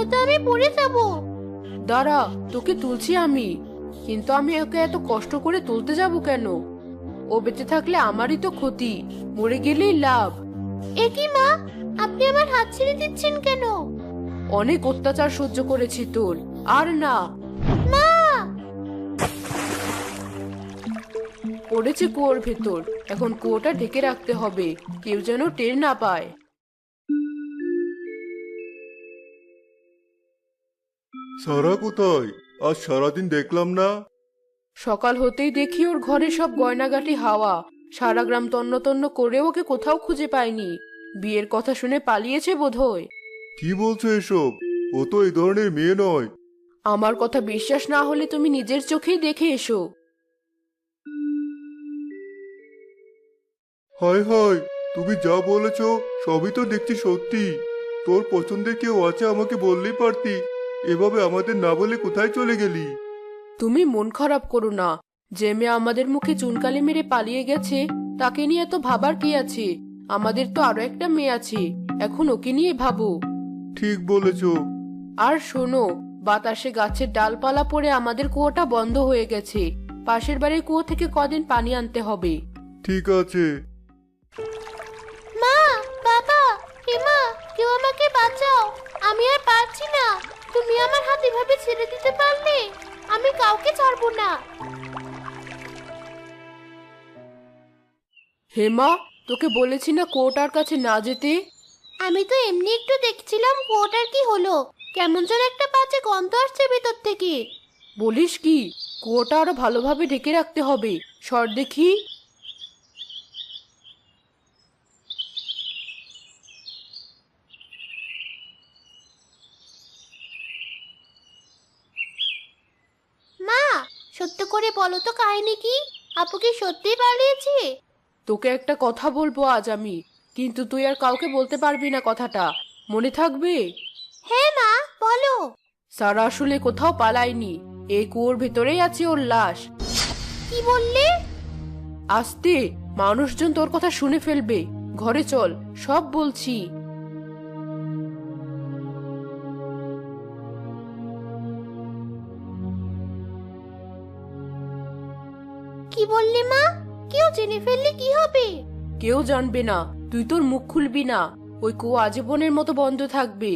নয়তো আমি পড়ে যাব। দাঁড়া, তোকে তুলছি আমি। কিন্তু আমি ওকে এত কষ্ট করে তুলতে যাব কেন? ও বেঁচে থাকলে আমারই তো ক্ষতি, মরে গেলেই লাভ। এ কি মা, আপনি আমার হাত ছেড়ে দিচ্ছেন কেন? অনেক অত্যাচার সহ্য করেছি তোর, আর না। মা! পড়েছে কুয়োর ভেতর, এখন কুয়োটা ঢেকে রাখতে হবে, কেউ যেন টের না পায়। সারা কোথায়? আজ সারাদিন দেখলাম না। সকাল হতেই দেখি ওর ঘরে সব গয়নাগাটি হাওয়া। সারা গ্রাম তন্ন তন্ন করে ওকে কোথাও খুঁজে পায়নি। বিয়ের কথা শুনে পালিয়েছে বোধহয়। কি বলছো এসব? ও তো এই ধরনের মেয়ে নয়। আমার কথা বিশ্বাস না হলে তুমি নিজের চোখেই দেখে এসো। হায় হায়, তুমি যা বলেছো সবই তো দেখছি সত্যি। তোর পছন্দের কেউ আছে আমাকে বললেই পারতি। এভাবে আমাদের না বলে কোথায় চলে গেলি? তুমি মন খারাপ করো না। যে মেয়ে আমাদের মুখে চুনকালি মেরে পালিয়ে গেছে, তাকে নিয়ে তো ভাবার কি আছে? আমাদের তো আরো একটা মেয়ে আছে, এখন ওকে নিয়ে ভাবো। ঠিক বলেছো। আর শোনো, বাতাসে গাছের ডালপালা পড়ে আমাদের কুয়োটা বন্ধ হয়ে গেছে। পাশের বাড়ির কুয়ো থেকে কদিন পানি আনতে হবে। ঠিক আছে। মা! বাবা! মা, কেউ আমাকে বাঁচাও, আমি আর পারছি না। তুমি আমার হাত এভাবে ছেড়ে দিতে পারলে? আমি কাউকে ছাড়বো না। হেমা, তোকে বলেছি না কুয়োটার কাছে না যেতে? আমি তো এমনি একটু দেখছিলাম কুয়োটার কি হলো। কেমন যেন একটা বাজে গন্ধ আসছে ভেতর থেকে। বলিস কি? কুয়োটা আরো ভালোভাবে ঢেকে রাখতে হবে। সর দেখি। মা, সত্য করে বলো তো কাহিনী কি? আপু কি সত্যিই পালিয়েছে? তোকে একটা কথা বলবো আজ আমি, কিন্তু তুই আর কাউকে বলতে পারবি না কথাটা। মনে থাকবে? হ্যাঁ মা, বলো। সারা আসলে কোথাও পালায়নি, এই কুয়োর ভেতরেই আছে ওর লাশ। কি বললে? আস্তে, মানুষজন তোর কথা শুনে ফেলবে। ঘরে চল, সব বলছি। কি বললি মা? কেউ জেনে ফেললে কি হবে? কেউ জানবে না, তুই তোর মুখ খুলবি না। ওই কুয়ো আজীবনের মতো বন্ধ থাকবে।